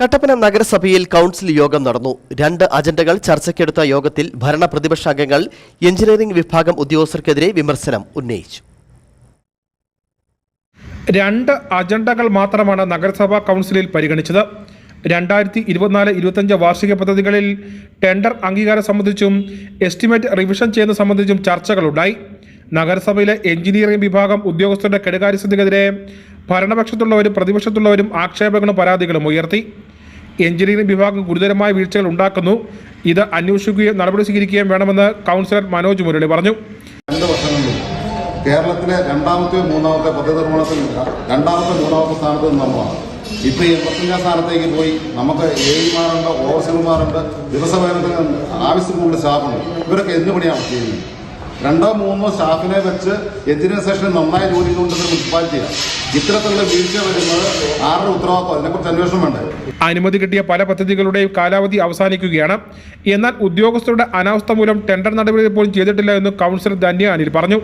കട്ടപ്പന നഗരസഭയിൽ കൗൺസിൽ യോഗം നടന്നു. 2 അജണ്ടകൾ ചർച്ചയ്ക്കെടുത്ത യോഗത്തിൽ ഭരണ പ്രതിപക്ഷ അംഗങ്ങൾ എഞ്ചിനീയറിംഗ് വിഭാഗം ഉദ്യോഗസ്ഥർക്കെതിരെ വിമർശനം ഉന്നയിച്ചു. 2 അജണ്ടകൾ മാത്രമാണ് നഗരസഭാ കൗൺസിലിൽ പരിഗണിച്ചത്. 2024-25 വാർഷിക പദ്ധതികളിൽ ടെൻഡർ അംഗീകാരം സംബന്ധിച്ചും എസ്റ്റിമേറ്റ് റിവിഷൻ ചെയ്യുന്നത് സംബന്ധിച്ചും ചർച്ചകളുണ്ടായി. നഗരസഭയിലെ എഞ്ചിനീയറിംഗ് വിഭാഗം ഉദ്യോഗസ്ഥരുടെ കെടുകാര്യസ്ഥതയ്ക്കെതിരെ ഭരണപക്ഷത്തുള്ളവരും പ്രതിപക്ഷത്തുള്ളവരും ആക്ഷേപങ്ങളും പരാതികളും ഉയർത്തി. എഞ്ചിനീയറിംഗ് വിഭാഗം ഗുരുതരമായ വീഴ്ചകൾ ഉണ്ടാക്കുന്നു, ഇത് അന്വേഷിക്കുകയും നടപടി സ്വീകരിക്കുകയും വേണമെന്ന് കൗൺസിലർ മനോജ് മുരളി പറഞ്ഞു. 2 വർഷങ്ങളിൽ കേരളത്തിലെ 2ാമത്തെയോ 3ാമത്തെ പദ്ധതി നിർമ്മാണത്തിൽ 2ാമത്തെ 3ാമത്തെ സ്ഥാനത്ത് നിന്ന് നമ്മളാണ്. ഇപ്പോൾ 85ാം സ്ഥാനത്തേക്ക് പോയി. നമുക്ക് എമാരുണ്ട്, ഓവർസിമാരുണ്ട്, ദിവസവേതനത്തിന് ആവശ്യം കൂടുതൽ സ്റ്റാഫുണ്ട്. ഇവരൊക്കെ എന്ത് പണിയാണ് ചെയ്യുന്നത്? 2-3 സ്റ്റാഫിനെ വെച്ച് എഞ്ചിനീയറിംഗ് സെക്ഷനിൽ നന്നായി ജോലി ചെയ്തുകൊണ്ടിരുന്ന മുനിസിപ്പാലിറ്റിയാണ്. ഇത്തരത്തിലുള്ള വീഴ്ച വരുന്നത് ആരുടെ ഉത്തരവാദിത്വം? അതിനെക്കുറിച്ച് അന്വേഷണം വേണ്ടേ? അനുമതി കിട്ടിയ പല പദ്ധതികളുടെയും കാലാവധി അവസാനിക്കുകയാണ്. എന്നാൽ ഉദ്യോഗസ്ഥരുടെ അനാവസ്ഥ മൂലം ടെൻഡർ നടപടി പോലും ചെയ്തിട്ടില്ല എന്ന് കൗൺസിലർ ധന്യ അനിൽ പറഞ്ഞു.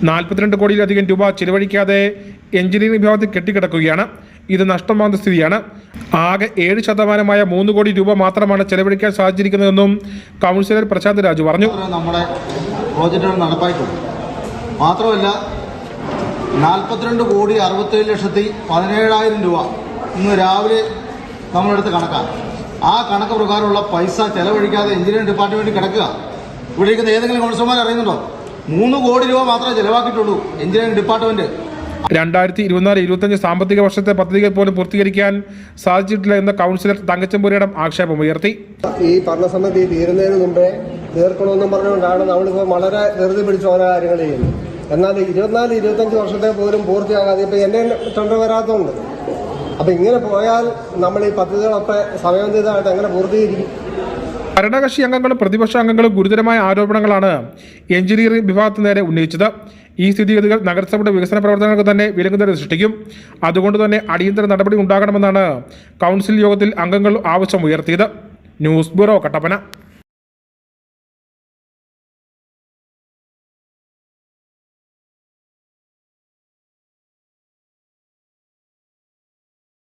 42 കോടിയിലധികം രൂപ ചിലവഴിക്കാതെ എഞ്ചിനീയറിംഗ് വിഭാഗത്തിൽ കെട്ടിക്കിടക്കുകയാണ്. ഇത് നഷ്ടമാകുന്ന സ്ഥിതിയാണ്. ആകെ 7% 3 കോടി രൂപ മാത്രമാണ് ചെലവഴിക്കാൻ സാധിച്ചിരിക്കുന്നതെന്നും കൗൺസിലർ പ്രശാന്ത് രാജു പറഞ്ഞു. നമ്മുടെ പ്രോജക്റ്റുകൾ നടപ്പായിട്ടുണ്ട്. മാത്രമല്ല 42,67,17,000 രൂപ ഇന്ന് രാവിലെ നമ്മളെടുത്ത് കണക്കാണ്. ആ കണക്ക് പ്രകാരമുള്ള പൈസ ചെലവഴിക്കാതെ എഞ്ചിനീയറിംഗ് ഡിപ്പാർട്ട്മെന്റ് കിടക്കുക. ഇവിടെ ഇരിക്കുന്ന ഏതെങ്കിലും കൗൺസിലർമാർ അറിയുന്നുണ്ടോ? 3 കോടി രൂപ മാത്രമേ ചെലവാക്കിയിട്ടുള്ളൂ എഞ്ചിനീയറിംഗ് ഡിപ്പാർട്ട്മെന്റ്. 2024-25 സാമ്പത്തിക വർഷത്തെ പദ്ധതികൾ പോലും പൂർത്തീകരിക്കാൻ സാധിച്ചിട്ടില്ല എന്ന കൗൺസിലർ തങ്കച്ചമ്പുരയുടെ ആക്ഷേപമുയർത്തി. ഈ ഭരണസമിതി തീരുന്നതിന് മുമ്പേ തീർക്കണമെന്നും പറഞ്ഞുകൊണ്ടാണ് നമ്മളിപ്പോൾ വളരെ ധൃതി പിടിച്ച ഓരോ കാര്യങ്ങൾ ചെയ്യുന്നത്. എന്നാൽ 24-25 വർഷത്തെ പോലും പൂർത്തിയാകാതെ ഇപ്പോൾ എൻ്റെ ടെൻഡർ വരാത്തതുണ്ട്. അപ്പം ഇങ്ങനെ പോയാൽ നമ്മൾ ഈ പദ്ധതികളൊക്കെ സമയബന്ധിതമായിട്ട് എങ്ങനെ പൂർത്തീകരിക്കും? ഭരണകക്ഷി അംഗങ്ങളും പ്രതിപക്ഷ അംഗങ്ങളും ഗുരുതരമായ ആരോപണങ്ങളാണ് എഞ്ചിനീയറിംഗ് വിഭാഗത്തിന് നേരെ ഉന്നയിച്ചത്. ഈ സ്ഥിതിഗതികൾ നഗരസഭയുടെ വികസന പ്രവർത്തനങ്ങൾക്ക് തന്നെ വിലങ്ങുതടി സൃഷ്ടിക്കും. അതുകൊണ്ട് തന്നെ അടിയന്തര നടപടി ഉണ്ടാകണമെന്നാണ് കൗൺസിൽ യോഗത്തിൽ അംഗങ്ങൾ ആവശ്യമുയർത്തിയത്. News bureau, Kattappana.